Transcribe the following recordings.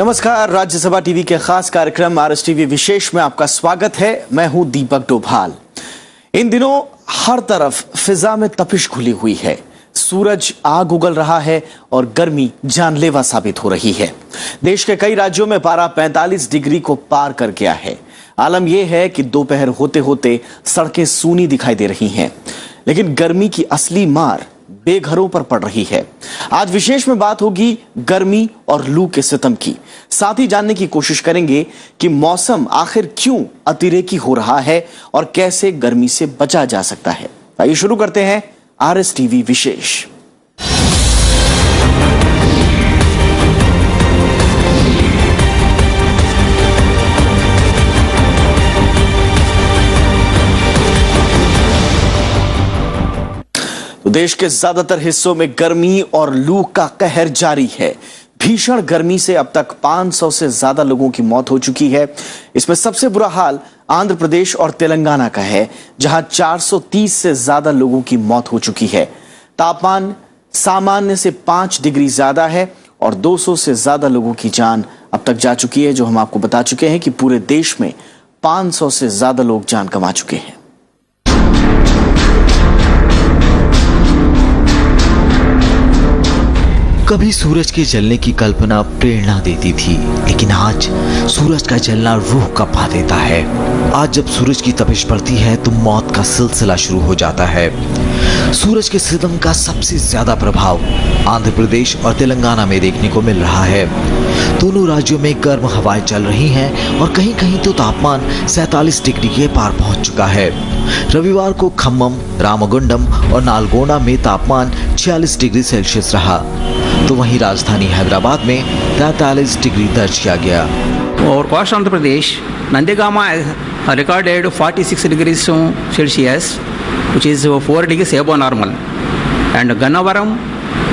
नमस्कार, राज्यसभा टीवी के खास कार्यक्रम आरएस टीवी विशेष में आपका स्वागत है। मैं हूं दीपक डोभाल। इन दिनों हर तरफ फिजा में तपिश घुली हुई है, सूरज आग उगल रहा है और गर्मी जानलेवा साबित हो रही है। देश के कई राज्यों में पारा 45 डिग्री को पार कर गया है। आलम यह है कि दोपहर होते होते सड़कें सूनी दिखाई दे रही हैं, लेकिन गर्मी की असली मार बेघरों पर पड़ रही है। आज विशेष में बात होगी गर्मी और लू के सितम की। साथ ही जानने की कोशिश करेंगे कि मौसम आखिर क्यों अतिरेकी हो रहा है और कैसे गर्मी से बचा जा सकता है। आइए शुरू करते हैं आरएस टीवी विशेष। तो देश के ज्यादातर हिस्सों में गर्मी और लू का कहर जारी है। भीषण गर्मी से अब तक 500 से ज्यादा लोगों की मौत हो चुकी है। इसमें सबसे बुरा हाल आंध्र प्रदेश और तेलंगाना का है, जहां 430 से ज्यादा लोगों की मौत हो चुकी है। तापमान सामान्य से 5 डिग्री ज्यादा है और 200 से ज्यादा लोगों की जान अब तक जा चुकी है, जो हम आपको बता चुके हैं कि पूरे देश में 500 से ज्यादा लोग जान गंवा चुके हैं। कभी सूरज के जलने की कल्पना प्रेरणा देती थी, लेकिन आज सूरज का जलना रूह कपा देता है। आज जब सूरज की तपिश बढ़ती है तो मौत का सिलसिला शुरू हो जाता है। सूरज के सितम का सबसे ज्यादा प्रभाव आंध्र प्रदेश और तेलंगाना में देखने को मिल रहा है। दोनों राज्यों में गर्म हवाएं चल रही हैं और कहीं कहीं तो तापमान 47 डिग्री के पार पहुंच चुका है। रविवार को खम्मम, रामगुंडम और नालगोंडा में तापमान 46 डिग्री सेल्सियस रहा, तो वहीं राजधानी हैदराबाद में 43 डिग्री दर्ज किया गया। और coast Andhra Pradesh नंदिगामा recorded 46 degrees Celsius, which is 4 degrees above normal, and Gannavaram,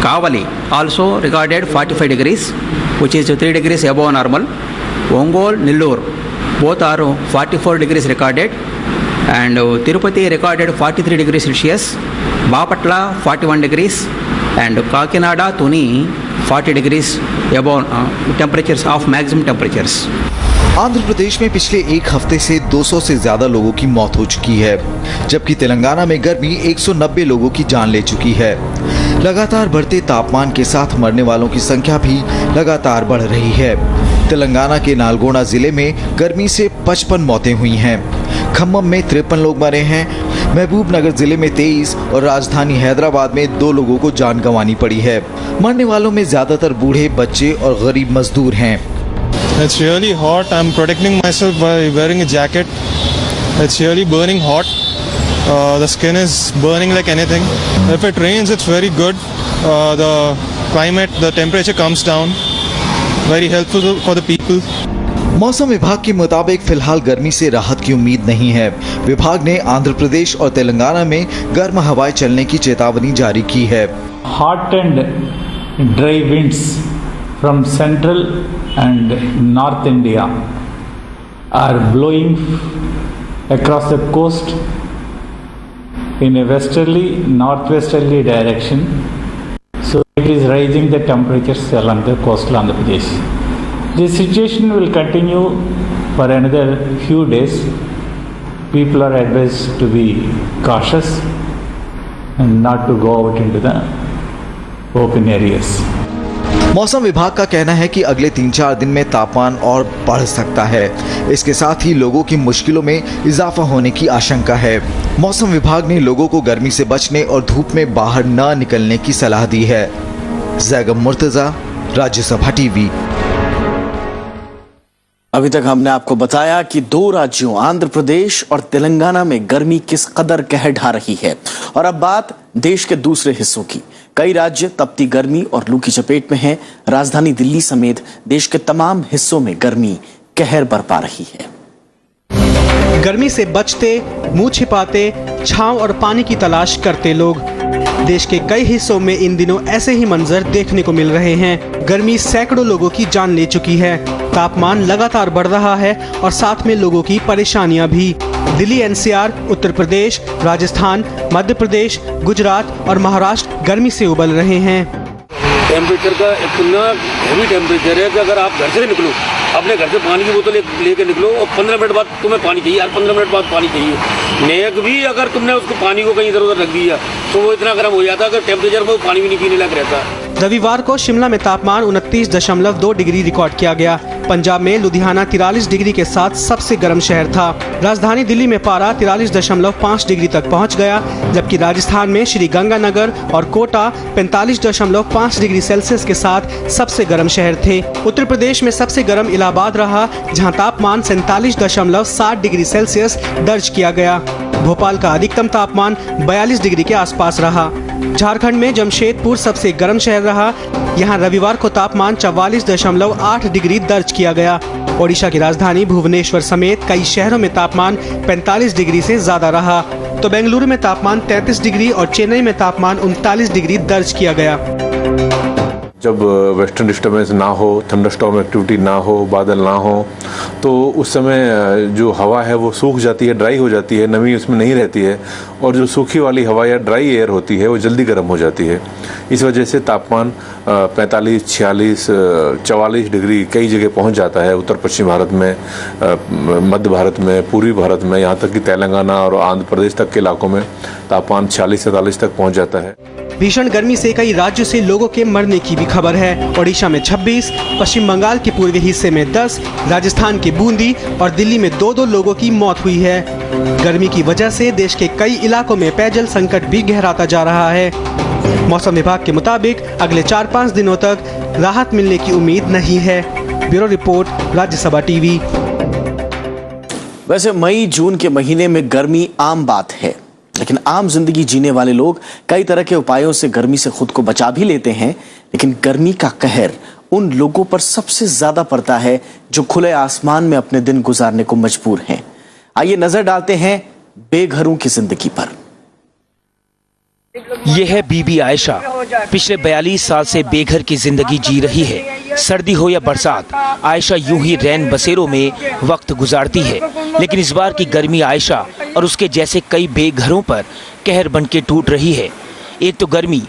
Kavali also recorded 45 degrees, which is 3 degrees above normal. Ongole, Nellore, both are 44 degrees recorded, and Tirupati recorded 43 degrees Celsius, Bapatla 41 degrees, and Kakinada, Tuni 40 degrees above temperatures of maximum temperatures. Andhra Pradesh में पिछले एक हफ्ते से 200 से ज्यादा लोगों की मौत हो चुकी है, जबकि तेलंगाना में गर्मी 190 लोगों की जान ले चुकी है। लगातार बढ़ते तापमान के साथ मरने वालों की संख्या भी लगातार बढ़ रही है। तेलंगाना के नालगोंडा जिले में गर्मी से 55 मौतें हुई हैं। खम्मम में 53 लोग मरे हैं। महबूब नगर जिले में 23 और राजधानी हैदराबाद में 2 लोगों को जान गंवानी पड़ी है। मरने वालों में ज्यादातर बूढ़े, बच्चे और गरीब मजदूर हैं। It's really hot. I'm protecting myself by wearing a jacket. It's really burning hot. The skin is burning like anything. If it rains, it's very good. The climate, the temperature comes down. Very helpful for the people. मौसम विभाग के मुताबिक फिलहाल गर्मी से राहत की उम्मीद नहीं है। विभाग ने आंध्र प्रदेश और तेलंगाना में गर्म हवाएं चलने की चेतावनी जारी की है। Hot and dry winds from central and north India are blowing across the coast in a westerly northwesterly direction, so it is raising the temperatures along the coastal Andhra Pradesh. This situation will continue for another few days. People are advised to be cautious and not to go out into the open areas. मौसम विभाग का कहना है कि अगले 3-4 दिन में तापमान और बढ़ सकता है। इसके साथ ही लोगों की मुश्किलों में इजाफा होने की आशंका है। मौसम विभाग ने लोगों को गर्मी से बचने और धूप में बाहर न निकलने की सलाह दी है। जैगम मुर्तजा, राज्यसभा टीवी। अभी तक हमने आपको बताया कि 2 राज्यों आंध्र प्रदेश और तेलंगाना में गर्मी किस कदर कहर ढा रही है। और अब बात देश के दूसरे हिस्सों की। कई राज्य तपती गर्मी और लू की चपेट में हैं। राजधानी दिल्ली समेत देश के तमाम हिस्सों में गर्मी कहर बरपा रही है। गर्मी से बचते, मुंह छिपाते, छांव और पानी की तलाश करते लोग। देश के कई हिस्सों में इन दिनों ऐसे ही मंजर देखने को मिल रहे हैं। गर्मी सैकड़ों लोगों की जान ले चुकी है। तापमान लगातार बढ़ रहा है और साथ में लोगों की परेशानियां भी। दिल्ली, एनसीआर, उत्तर प्रदेश, राजस्थान, मध्य प्रदेश, गुजरात और महाराष्ट्र गर्मी से उबल रहे हैं। टेम्परेचर का इतना हैवी टेम्परेचर है कि अगर आप घर से निकलो, अपने घर से पानी की बोतल लेके निकलो और 15 मिनट बाद तुम्हें पानी चाहिए, 15 मिनट बाद पानी चाहिए। नेक भी अगर तुमने उसको पानी को कहीं इधर उधर रख दिया तो वो इतना गर्म हो जाता है कि टेम्परेचर में वो पानी भी नहीं पीने लायक रहता। रविवार को शिमला में तापमान 29.2 डिग्री रिकॉर्ड किया गया। पंजाब में लुधियाना 43 डिग्री के साथ सबसे गर्म शहर था। राजधानी दिल्ली में पारा 43.5 डिग्री तक पहुंच गया, जबकि राजस्थान में श्री गंगानगर और कोटा 45.5 डिग्री सेल्सियस के साथ सबसे गर्म शहर थे। उत्तर प्रदेश में सबसे गर्म इलाहाबाद रहा, जहां तापमान 47.7 डिग्री सेल्सियस दर्ज किया गया। भोपाल का अधिकतम तापमान 42 डिग्री के आसपास रहा। झारखंड में जमशेदपुर सबसे गर्म शहर रहा। यहां रविवार को तापमान 44.8 डिग्री दर्ज किया गया। ओडिशा की राजधानी भुवनेश्वर समेत कई शहरों में तापमान 45 डिग्री से ज्यादा रहा। तो बेंगलुरु में तापमान 33 डिग्री और चेन्नई में तापमान 39 डिग्री दर्ज किया गया। जब वेस्टर्न डिस्टर्बेंस ना हो, थंडरस्टॉर्म एक्टिविटी ना हो, बादल ना हो, तो उस समय जो हवा है वो सूख जाती है, ड्राई हो जाती है, नमी उसमें नहीं रहती है, और जो सूखी वाली हवा या ड्राई एयर होती है वो जल्दी गर्म हो जाती है। इस वजह से तापमान 45, 46, 44 डिग्री कई जगह पहुंच जाता है। उत्तर पश्चिम भारत में, मध्य भारत में, पूर्वी भारत में, यहाँ तक कि तेलंगाना और आंध्र प्रदेश तक के इलाकों में तापमान 46-47 तक पहुँच जाता है। भीषण गर्मी से कई राज्यों से लोगों के मरने की भी खबर है। ओडिशा में 26, पश्चिम बंगाल के पूर्वी हिस्से में 10, राजस्थान के बूंदी और दिल्ली में 2-2 लोगों की मौत हुई है। गर्मी की वजह से देश के कई इलाकों में पेयजल संकट भी गहराता जा रहा है। मौसम विभाग के मुताबिक अगले 4-5 दिनों तक राहत मिलने की उम्मीद नहीं है। Bureau report, Rajya Sabha TV. वैसे मई जून के महीने में गर्मी आम बात है, लेकिन आम जिंदगी जीने वाले लोग कई तरह के उपायों से गर्मी से खुद को बचा भी लेते हैं। लेकिन गर्मी का कहर उन लोगों पर सबसे ज्यादा पड़ता है जो खुले आसमान में अपने दिन गुजारने को मजबूर हैं। आइए नजर डालते हैं बेघरों की जिंदगी पर। यह है बीबी आयशा। पिछले 42 साल से बेघर की जिंदगी जी रही है। सर्दी हो या बरसात, आयशा यूं ही रैन बसेरों में वक्त गुजारती है। लेकिन इस बार की गर्मी आयशा और उसके जैसे कई बेघरों पर कहर बनके टूट रही है। एक तो गर्मी,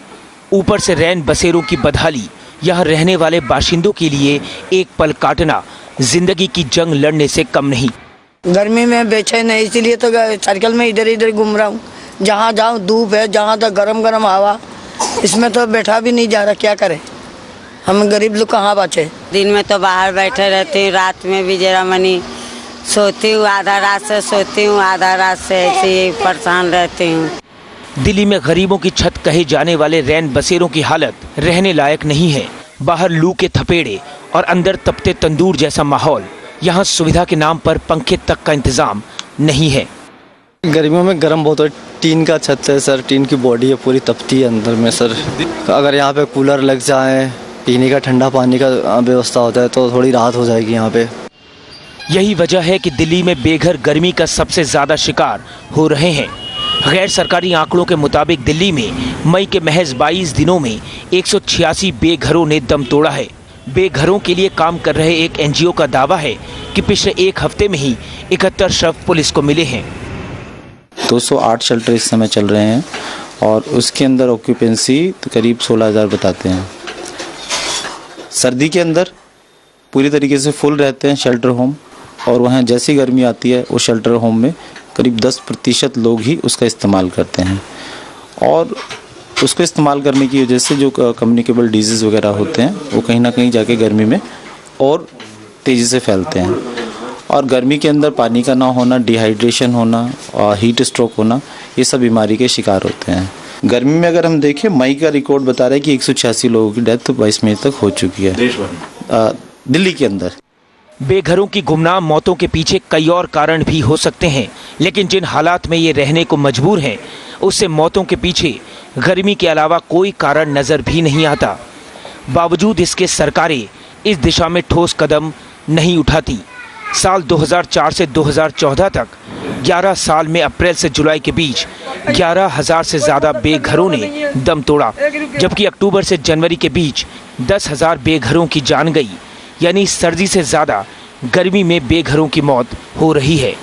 ऊपर से रैन बसेरों की बदहाली। यहाँ रहने वाले बाशिंदों के लिए एक पल काटना जिंदगी की जंग लड़ने से कम नहीं। गर्मी में बेचैन है, इसीलिए तो सर्कल में इधर इधर घूम रहा हूँ। जहाँ जाऊँ धूप है, जहाँ तक गरम गरम हवा, इसमें तो बैठा भी नहीं जा रहा। क्या करें, हम गरीब लोग कहाँ बचे। दिन में तो बाहर बैठे रहती हूँ, रात में भी जरा मनी सोती हूँ, आधा रात से सोती हूँ, आधा रात से ऐसे ही परेशान रहती हूँ। दिल्ली में गरीबों की छत कहे जाने वाले रैन बसेरों की हालत रहने लायक नहीं है। बाहर लू के थपेड़े और अंदर तपते तंदूर जैसा माहौल। यहाँ सुविधा के नाम पर पंखे तक का इंतजाम नहीं है। गर्मियों में गर्म बहुत है। टीन का छत है सर, टीन की बॉडी है, पूरी तपती है अंदर में सर। अगर यहाँ पे कूलर लग जाए, पीने का ठंडा पानी का व्यवस्था होता है तो थोड़ी राहत हो जाएगी यहाँ पे। यही वजह है कि दिल्ली में बेघर गर्मी का सबसे ज्यादा शिकार हो रहे हैं। गैर सरकारी आंकड़ों के मुताबिक दिल्ली में मई के महज 22 दिनों में 186 बेघरों ने दम तोड़ा है। बेघरों के लिए काम कर रहे एक एनजीओ का दावा है कि पिछले एक हफ्ते में ही 71 शव पुलिस को मिले हैं। 208 शेल्टर इस समय चल रहे हैं और उसके अंदर ऑक्यूपेंसी करीब 16,000 बताते हैं। सर्दी के अंदर पूरी तरीके से फुल रहते हैं शेल्टर होम, और वहाँ जैसी गर्मी आती है उस शेल्टर होम में करीब 10% लोग ही उसका इस्तेमाल करते हैं। और उसको इस्तेमाल करने की वजह से जो कम्युनिकेबल डिजीज़ वगैरह होते हैं वो कहीं ना कहीं जाके गर्मी में और तेज़ी से फैलते हैं। और गर्मी के अंदर पानी का ना होना, डिहाइड्रेशन होना और हीट स्ट्रोक होना, ये सब बीमारी के शिकार होते हैं। गर्मी में अगर हम देखें, मई का रिकॉर्ड बता रहा है कि 186 लोगों की डेथ 22 मई तक हो चुकी है दिल्ली के अंदर। बेघरों की गुमनाम मौतों के पीछे कई और कारण भी हो सकते हैं, लेकिन जिन हालात में ये रहने को मजबूर हैं, उससे मौतों के पीछे गर्मी के अलावा कोई कारण नजर भी नहीं आता। बावजूद इसके सरकारें इस दिशा में ठोस कदम नहीं उठाती। साल 2004 से 2014 तक 11 साल में अप्रैल से जुलाई के बीच 11,000 से ज़्यादा बेघरों ने दम तोड़ा, जबकि अक्टूबर से जनवरी के बीच 10,000 बेघरों की जान गई। यानी सर्दी से ज़्यादा गर्मी में बेघरों की मौत हो रही है।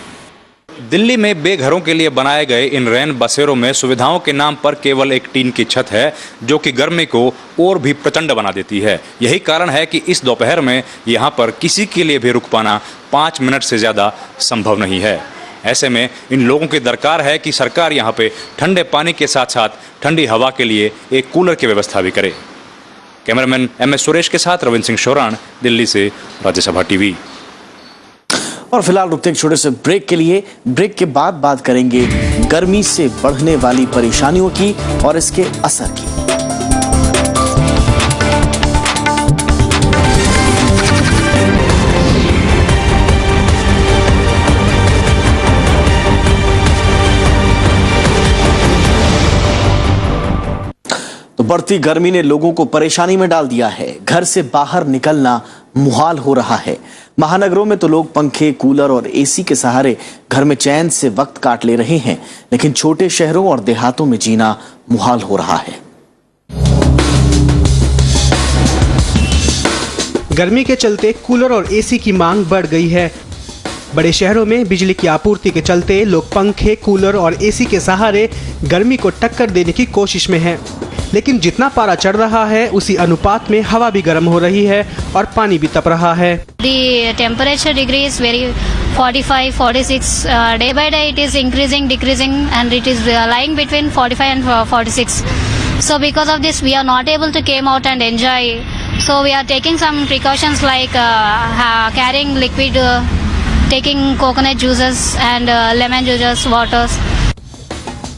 दिल्ली में बेघरों के लिए बनाए गए इन रैन बसेरों में सुविधाओं के नाम पर केवल एक टीन की छत है, जो कि गर्मी को और भी प्रचंड बना देती है। यही कारण है कि इस दोपहर में यहाँ पर किसी के लिए भी रुक पाना 5 मिनट से ज़्यादा संभव नहीं है। ऐसे में इन लोगों की दरकार है कि सरकार यहाँ पे ठंडे पानी के साथ साथ ठंडी हवा के लिए एक कूलर की व्यवस्था भी करे। कैमरामैन MS सुरेश के साथ रविंद्र सिंह शोरान, दिल्ली से राज्यसभा टीवी। और फिलहाल रुकते हैं एक छोटे से ब्रेक के लिए। ब्रेक के बाद बात करेंगे गर्मी से बढ़ने वाली परेशानियों की और इसके असर की। तो बढ़ती गर्मी ने लोगों को परेशानी में डाल दिया है। घर से बाहर निकलना मुहाल हो रहा है। महानगरों में तो लोग पंखे, कूलर और एसी के सहारे घर में चैन से वक्त काट ले रहे हैं, लेकिन छोटे शहरों और देहातों में जीना मुहाल हो रहा है। गर्मी के चलते कूलर और एसी की मांग बढ़ गई है। बड़े शहरों में बिजली की आपूर्ति के चलते लोग पंखे, कूलर और एसी के सहारे गर्मी को टक्कर देने की कोशिश में हैं। लेकिन जितना पारा चढ़ रहा है उसी अनुपात में हवा भी गर्म हो रही है और पानी भी तप रहा है। The temperature degree is very 45, 46. Day by day it is increasing, decreasing, and it is lying between 45 and 46. So because of this, we are not able to came out and enjoy. So we are taking some precautions like carrying liquid, taking coconut juices and lemon juices, waters.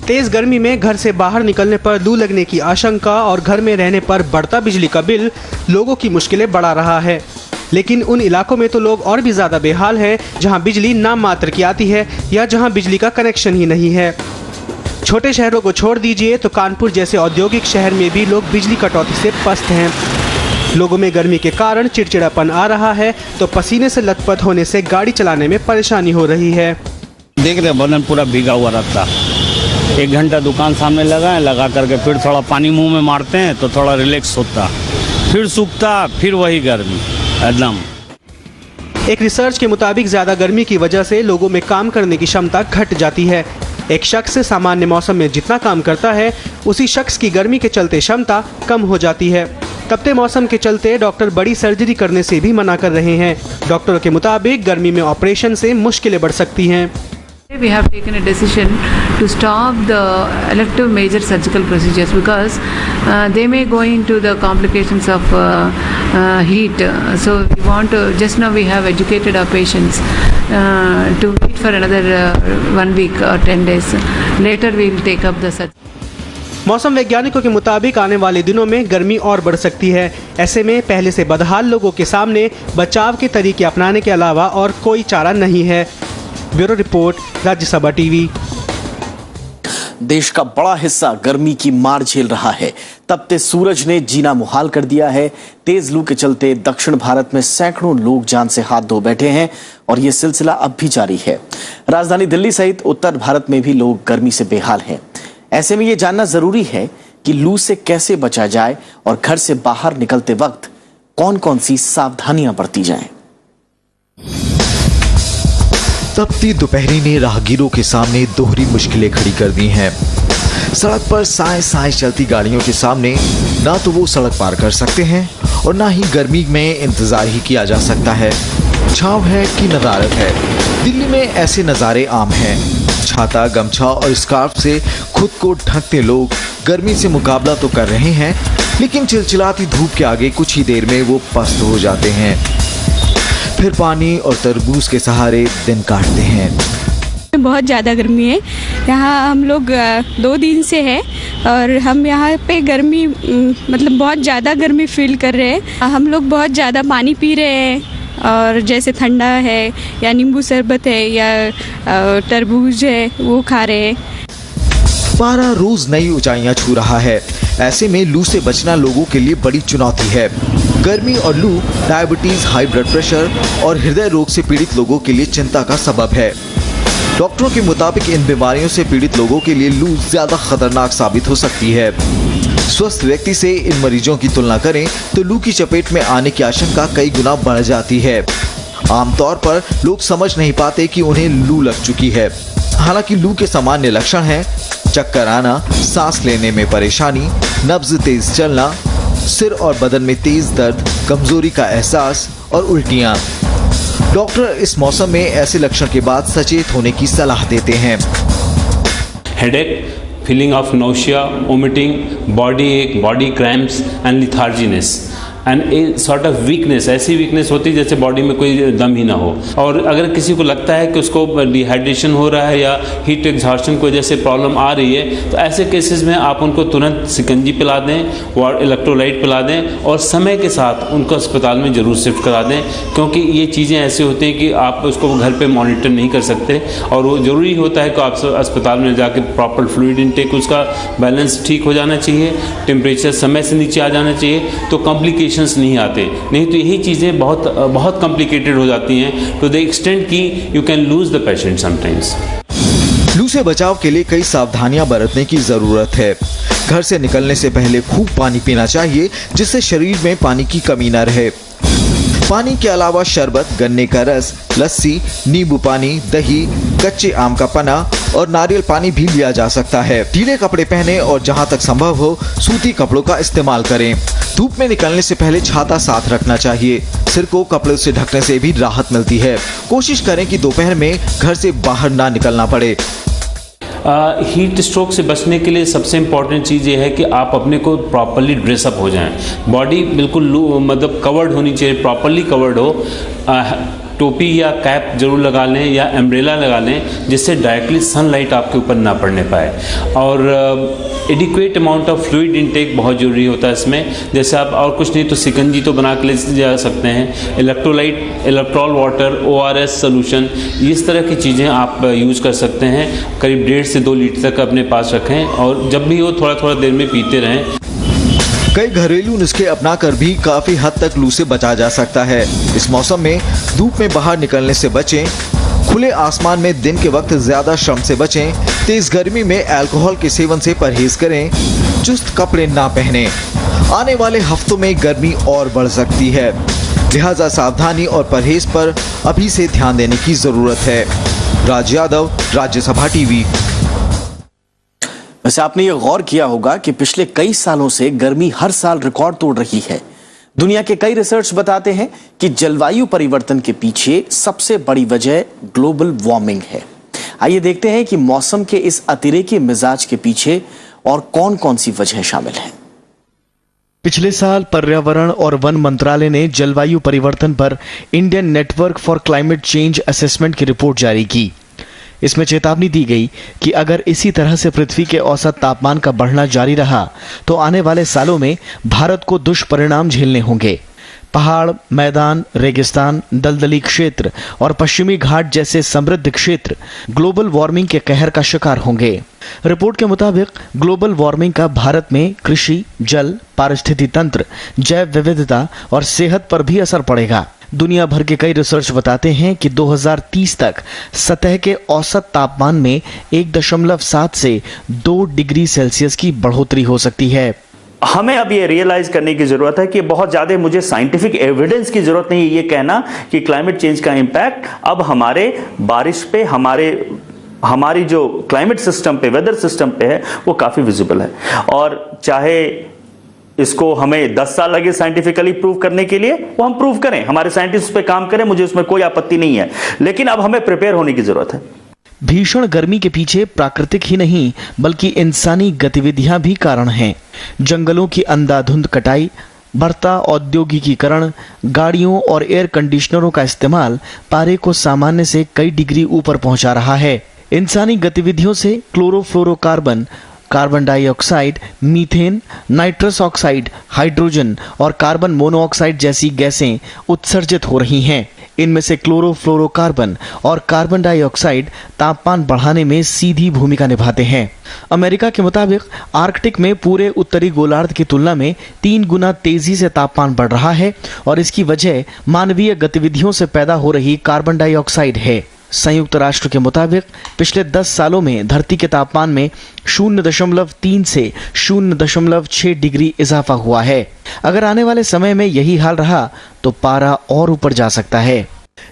तेज गर्मी में घर से बाहर निकलने पर लू लगने की आशंका और घर में रहने पर बढ़ता बिजली का बिल लोगों की मुश्किलें बढ़ा रहा है। लेकिन उन इलाकों में तो लोग और भी ज्यादा बेहाल हैं जहां बिजली नाम मात्र की आती है या जहां बिजली का कनेक्शन ही नहीं है। छोटे शहरों को छोड़ दीजिए तो कानपुर जैसे औद्योगिक शहर में भी लोग बिजली कटौती से पस्त हैं। लोगों में गर्मी के कारण चिड़चिड़ापन आ रहा है तो पसीने से लथपथ होने से गाड़ी चलाने में परेशानी हो रही है। देख रहे बदन पूरा भीगा हुआ रहता। 1 घंटा दुकान सामने लगा करके फिर थोड़ा पानी मुंह में मारते हैं तो थोड़ा रिलैक्स होता, फिर सूखता, फिर वही गर्मी एकदम। एक रिसर्च के मुताबिक ज्यादा गर्मी की वजह से लोगों में काम करने की क्षमता घट जाती है। एक शख्स सामान्य मौसम में जितना काम करता है उसी शख्स की गर्मी के चलते क्षमता कम हो जाती है। तपते मौसम के चलते डॉक्टर बड़ी सर्जरी करने से भी मना कर रहे हैं। डॉक्टरों के मुताबिक गर्मी में ऑपरेशन से मुश्किलें बढ़ सकती हैं। We have taken a decision to stop the elective major surgical procedures because they may go into the complications of heat. So we want to, just now we have educated our patients to wait for another 1 week or 10 days. Later we will take up the surgery. मौसम वैज्ञानिकों के मुताबिक आने वाले दिनों में गर्मी और बढ़ सकती है। ऐसे में पहले से बदहाल लोगों के सामने बचाव के तरीके अपनाने के अलावा और कोई चारा नहीं है। Bureau report, Rajya Sabha TV. देश का बड़ा हिस्सा गर्मी की मार झेल रहा है। तपते सूरज ने जीना मुहाल कर दिया है। तेज लू के चलते दक्षिण भारत में सैकड़ों लोग जान से हाथ धो बैठे हैं और ये सिलसिला अब भी जारी है। राजधानी दिल्ली सहित उत्तर भारत में भी लोग गर्मी से बेहाल हैं। ऐसे में ये जानना जरूरी है कि लू से कैसे बचा जाए और घर से बाहर निकलते वक्त कौन कौन सी सावधानियां बरती जाएं। तपती दोपहरी ने राहगीरों के सामने दोहरी मुश्किलें खड़ी कर दी हैं। सड़क पर साए साए चलती गाड़ियों के सामने ना तो वो सड़क पार कर सकते हैं और ना ही गर्मी में इंतजार ही किया जा सकता है। छांव है कि नदारत है, दिल्ली में ऐसे नज़ारे आम हैं। छाता, गमछा और स्कार्फ से खुद को ढकते लोग गर्मी से मुकाबला तो कर रहे हैं, लेकिन चिलचिलाती धूप के आगे कुछ ही देर में वो पस्त हो जाते हैं। फिर पानी और तरबूज के सहारे दिन काटते हैं। बहुत ज़्यादा गर्मी है यहाँ, हम लोग 2 दिन से है और हम यहाँ पे गर्मी मतलब बहुत ज़्यादा गर्मी फील कर रहे हैं। हम लोग बहुत ज़्यादा पानी पी रहे हैं और जैसे ठंडा है या नींबू शरबत है या तरबूज है वो खा रहे हैं। पारा रोज नई ऊंचाइयां छू रहा है। ऐसे में लू से बचना लोगों के लिए बड़ी चुनौती है। गर्मी और लू डायबिटीज, हाई ब्लड प्रेशर और हृदय रोग से पीड़ित लोगों के लिए चिंता का सबब है। डॉक्टरों के मुताबिक इन बीमारियों से पीड़ित लोगों के लिए लू ज्यादा खतरनाक साबित हो सकती है। स्वस्थ व्यक्ति से इन मरीजों की तुलना करें तो लू की चपेट में आने की आशंका कई गुना बढ़ जाती है। आमतौर पर लोग समझ नहीं पाते कि उन्हें लू लग चुकी है। हालांकि लू के सामान्य लक्षण हैं चक्कर आना, सांस लेने में परेशानी, नब्ज तेज चलना, सिर और बदन में तेज दर्द, कमजोरी का एहसास और उल्टियां। डॉक्टर इस मौसम में ऐसे लक्षण के बाद सचेत होने की सलाह देते हैं। Headache, feeling of nausea, vomiting, body ache, body cramps and letharginess and a sort of weakness, ऐसी वीकनेस होती है जैसे बॉडी में कोई दम ही ना हो। और अगर किसी को लगता है कि उसको डिहाइड्रेशन हो रहा है या हीट एग्जॉर्शन की वजह से प्रॉब्लम आ रही है, तो ऐसे केसेस में आप उनको तुरंत सिकंजी पिला दें और इलेक्ट्रोलाइट पिला दें और समय के साथ उनको अस्पताल में ज़रूर शिफ्ट करा दें, क्योंकि ये चीज़ें ऐसी होती हैं कि आप उसको घर पर मॉनिटर नहीं कर सकते और वो ज़रूरी होता है कि आप अस्पताल में जाकर प्रॉपर फ्लूइड इनटेक, उसका बैलेंस ठीक हो जाना चाहिए, टेम्परेचर समय से नीचे आ जाना चाहिए, तो कॉम्प्लिकेशन नहीं आते। नहीं तो यही चीज़ें बहुत कॉम्प्लिकेटेड हो जाती हैं टू द एक्सटेंट कि you can lose the patient sometimes. लू से बचाव के लिए कई सावधानियां बरतने की जरूरत है। घर से निकलने से पहले खूब पानी पीना चाहिए, जिससे शरीर में पानी की कमी न रहे। पानी के अलावा शरबत, गन्ने का रस, लस्सी, नींबू पानी, दही, कच्चे आम का पना और नारियल पानी भी लिया जा सकता है। ढीले कपड़े पहने और जहां तक संभव हो सूती कपड़ों का इस्तेमाल करें। धूप में निकलने से पहले छाता साथ रखना चाहिए। सिर को कपड़े से ढकने से भी राहत मिलती है। कोशिश करें कि दोपहर में घर से बाहर ना निकलना पड़े। हीट स्ट्रोक से बचने के लिए सबसे इम्पॉर्टेंट चीज़ ये है कि आप अपने को प्रॉपरली ड्रेसअप हो जाएं। बॉडी बिल्कुल मतलब कवर्ड होनी चाहिए, प्रॉपरली कवर्ड हो। टोपी या कैप जरूर लगा लें या एम्ब्रेला लगा लें, जिससे डायरेक्टली सनलाइट आपके ऊपर ना पड़ने पाए। और adequate amount of fluid intake बहुत ज़रूरी होता है इसमें। जैसे आप और कुछ नहीं तो सिकंजी तो बना के ले जा सकते हैं, electrolyte, Electral water, ORS solution, इस तरह की चीज़ें आप यूज़ कर सकते हैं। करीब 1.5 से 2 लीटर तक अपने पास रखें और जब भी हो थोड़ा थोड़ा देर में पीते रहें। कई घरेलू नुस्खे अपनाकर भी काफी हद तक लू से बचा जा सकता है। इस मौसम में धूप में बाहर निकलने से बचें, खुले आसमान में दिन के वक्त ज्यादा श्रम से बचें, तेज गर्मी में अल्कोहल के सेवन से परहेज करें, चुस्त कपड़े ना पहनें। आने वाले हफ्तों में गर्मी और बढ़ सकती है, लिहाजा सावधानी और परहेज पर अभी से ध्यान देने की जरूरत है। राज यादव, राज्यसभा टीवी। वैसे आपने ये गौर किया होगा कि पिछले कई सालों से गर्मी हर साल रिकॉर्ड तोड़ रही है। दुनिया के कई रिसर्च बताते हैं कि जलवायु परिवर्तन के पीछे सबसे बड़ी वजह ग्लोबल वार्मिंग है। आइए देखते हैं कि मौसम के इस अतिरेकी मिजाज के पीछे और कौन कौन सी वजह शामिल है। पिछले साल पर्यावरण और वन मंत्रालय ने जलवायु परिवर्तन पर Indian network for climate change assessment की रिपोर्ट जारी की। इसमें चेतावनी दी गई कि अगर इसी तरह से पृथ्वी के औसत तापमान का बढ़ना जारी रहा तो आने वाले सालों में भारत को दुष्परिणाम झेलने होंगे। पहाड़, मैदान, रेगिस्तान, दलदली क्षेत्र और पश्चिमी घाट जैसे समृद्ध क्षेत्र ग्लोबल वार्मिंग के कहर का शिकार होंगे। रिपोर्ट के मुताबिक ग्लोबल वार्मिंग का भारत में कृषि, जल, पारिस्थितिकी तंत्र, जैव विविधता और सेहत पर भी असर पड़ेगा। दुनिया भर के कई रिसर्च बताते हैं कि 2030 तक सतह के औसत तापमान में 1.7 से 2 डिग्री सेल्सियस की बढ़ोतरी हो सकती है। हमें अब ये रियलाइज करने की जरूरत है कि बहुत ज्यादा मुझे साइंटिफिक एविडेंस की जरूरत नहीं है ये कहना कि क्लाइमेट चेंज का इंपैक्ट अब हमारे बारिश पे, हमारी जो क्लाइमेट सिस्टम पे, वेदर सिस्टम पे है, वो काफी विजिबल है। और चाहे इसको हमें 10 साल लगे साइंटिफिकली प्रूव करने के लिए, वो हम प्रूव करें, हमारे साइंटिस्ट पे काम करें, मुझे उसमें कोई आपत्ति नहीं है, लेकिन अब हमें प्रिपेयर होने की जरूरत है। भीषण गर्मी के पीछे प्राकृतिक ही नहीं बल्कि इंसानी गतिविधियां भी कारण हैं। जंगलों की अंधाधुंध कटाई, बढ़ता औद्योगिकीकरण, गाड़ियों और एयर कंडीशनरों का इस्तेमाल पारे को सामान्य से कई डिग्री ऊपर पहुंचा रहा है। इंसानी गतिविधियों से chlorofluorocarbon, carbon dioxide, methane, nitrous oxide, hydrogen और कार्बन मोनोऑक्साइड जैसी गैसें उत्सर्जित हो रही हैं। इनमें से क्लोरोफ्लोरोकार्बन और कार्बन डाइऑक्साइड तापमान बढ़ाने में सीधी भूमिका निभाते हैं। अमेरिका के मुताबिक आर्कटिक में पूरे उत्तरी गोलार्ध की तुलना में 3 गुना तेजी से तापमान बढ़ रहा है और इसकी वजह मानवीय गतिविधियों से पैदा हो रही कार्बन डाइऑक्साइड है। संयुक्त राष्ट्र के मुताबिक पिछले 10 सालों में धरती के तापमान में 0.3 से 0.6 डिग्री इजाफा हुआ है। अगर आने वाले समय में यही हाल रहा तो पारा और ऊपर जा सकता है।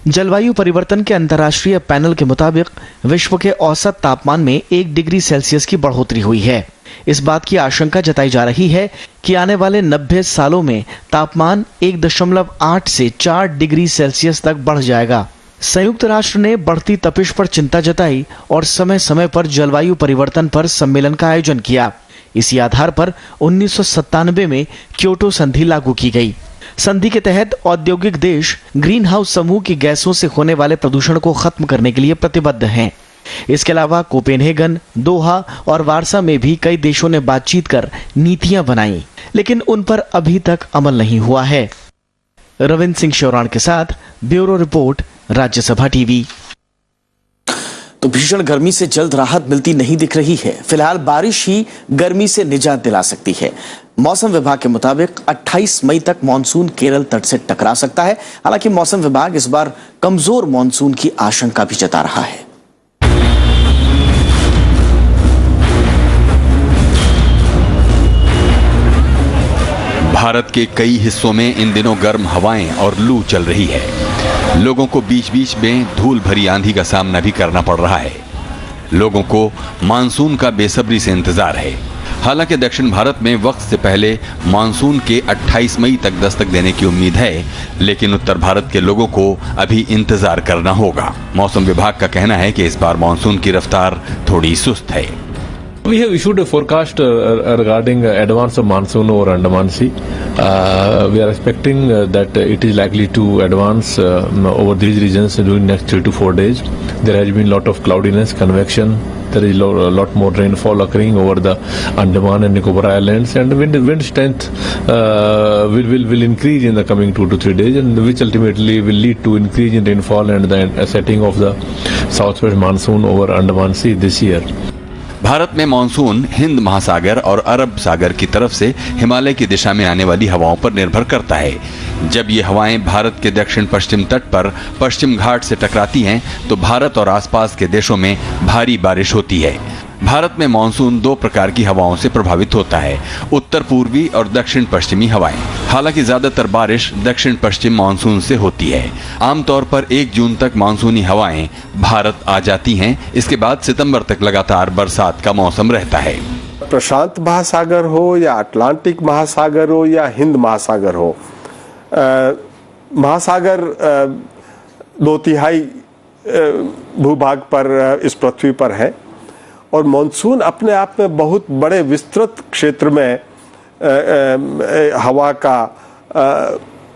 जलवायु परिवर्तन के अंतर्राष्ट्रीय पैनल के मुताबिक विश्व के औसत तापमान में 1 डिग्री सेल्सियस की बढ़ोतरी हुई है। इस बात की आशंका जताई जा रही है कि आने वाले 90 सालों में तापमान 1.8 से 4 डिग्री सेल्सियस तक बढ़ जाएगा। संयुक्त राष्ट्र ने बढ़ती तपिश पर चिंता जताई और समय समय पर जलवायु परिवर्तन पर सम्मेलन का आयोजन किया। इसी आधार पर 1997 में क्योटो संधि लागू की गई। संधि के तहत औद्योगिक देश ग्रीन हाउस समूह की गैसों से होने वाले प्रदूषण को खत्म करने के लिए प्रतिबद्ध हैं। इसके अलावा कोपेनहेगन, दोहा और वारसा में भी कई देशों ने बातचीत कर नीतियां बनाई, लेकिन उन पर अभी तक अमल नहीं हुआ है। रविंद्र सिंह शौरान के साथ ब्यूरो रिपोर्ट, राज्यसभा टीवी। तो भीषण गर्मी से जल्द राहत मिलती नहीं दिख रही है। फिलहाल बारिश ही गर्मी से निजात दिला सकती है। मौसम विभाग के मुताबिक 28 मई तक मानसून केरल तट से टकरा सकता है। हालांकि मौसम विभाग इस बार कमजोर मानसून की आशंका भी जता रहा है। भारत के कई हिस्सों में इन दिनों गर्म हवाएं और लू चल रही है। लोगों को बीच बीच में धूल भरी आंधी का सामना भी करना पड़ रहा है। लोगों को मानसून का बेसब्री से इंतजार है। हालांकि दक्षिण भारत में वक्त से पहले मानसून के 28 मई तक दस्तक देने की उम्मीद है, लेकिन उत्तर भारत के लोगों को अभी इंतजार करना होगा। मौसम विभाग का कहना है कि इस बार मानसून की रफ्तार थोड़ी सुस्त है। We have issued a forecast regarding advance of monsoon over Andaman Sea. We are expecting that it is likely to advance over these regions during next 3 to 4 days. There has been a lot of cloudiness, convection. There is a lot more rainfall occurring over the Andaman and Nicobar Islands, and wind strength will increase in the coming 2 to 3 days, and which ultimately will lead to increase in rainfall and the setting of the southwest monsoon over Andaman Sea this year. Bharat में monsoon Hind महासागर और अरब सागर की तरफ से हिमालय की दिशा में आने वाली हवाओं पर निर्भर करता है। जब ये हवाएं भारत के दक्षिण पश्चिम तट पर पश्चिम घाट से टकराती हैं, तो भारत और आसपास के देशों में भारी बारिश होती है। भारत में मानसून 2 प्रकार की हवाओं से प्रभावित होता है, उत्तर पूर्वी और दक्षिण पश्चिमी हवाएं। हालांकि ज्यादातर बारिश दक्षिण पश्चिम मानसून से होती है। आमतौर पर 1 जून तक मानसूनी हवाएं भारत आ जाती हैं। इसके बाद सितंबर तक लगातार बरसात का मौसम रहता है। प्रशांत महासागर हो या अटलांटिक महासागर हो या हिंद महासागर हो, महासागर 2/3 भूभाग पर इस पृथ्वी पर है, और मानसून अपने आप में बहुत बड़े विस्तृत क्षेत्र में हवा का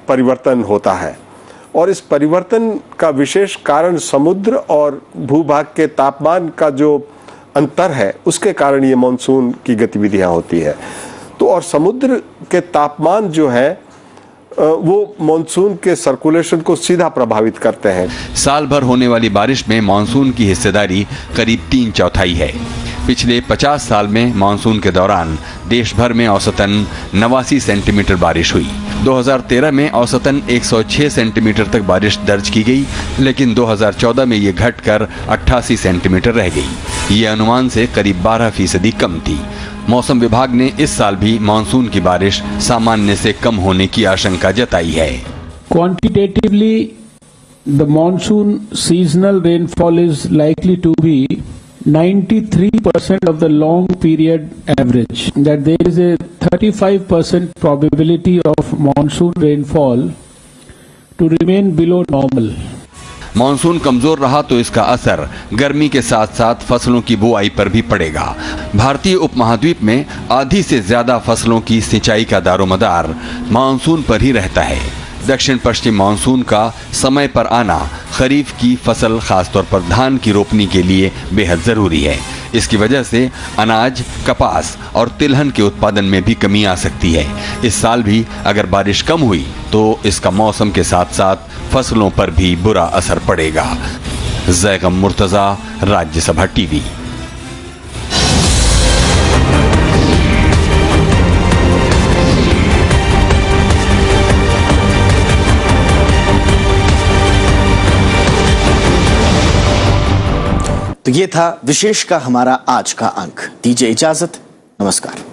परिवर्तन होता है, और इस परिवर्तन का विशेष कारण समुद्र और भूभाग के तापमान का जो अंतर है, उसके कारण ये मानसून की गतिविधियां होती है। तो और समुद्र के तापमान जो है वो मानसून के सर्कुलेशन को सीधा प्रभावित करते हैं। साल भर होने वाली बारिश में मानसून की हिस्सेदारी करीब 3/4 है। पिछले 50 साल में मानसून के दौरान देश भर में औसतन 89 सेंटीमीटर बारिश हुई। 2013 में औसतन 106 सेंटीमीटर तक बारिश दर्ज की गई, लेकिन 2014 में ये घटकर 88 सेंटीमीटर रह गई। ये अनुमान से करीब 12% कम थी। मौसम विभाग ने इस साल भी मानसून की बारिश सामान्य से कम होने की आशंका जताई है। Quantitatively, the monsoon seasonal rainfall is likely to be 93% of the long period average. That there is a 35% probability of monsoon rainfall to remain below normal. Monsoon कमजोर रहा तो इसका असर गर्मी के साथ साथ फसलों की बुआई पर भी पड़ेगा। भारतीय उपमहाद्वीप में आधी से ज्यादा फसलों की सिंचाई का दारोमदार मानसून पर ही रहता है। दक्षिण पश्चिम मानसून का समय पर आना खरीफ की फसल, खासतौर पर धान की रोपनी के लिए बेहद जरूरी है। इसकी वजह से अनाज, कपास और तिलहन के उत्पादन में भी कमी आ सकती है। इस साल भी अगर बारिश कम हुई तो इसका मौसम के साथ साथ फसलों पर भी बुरा असर पड़ेगा। जैगम मुर्तजा, राज्यसभा टीवी। तो ये था विशेष का हमारा आज का अंक। दीजिए इजाजत, नमस्कार।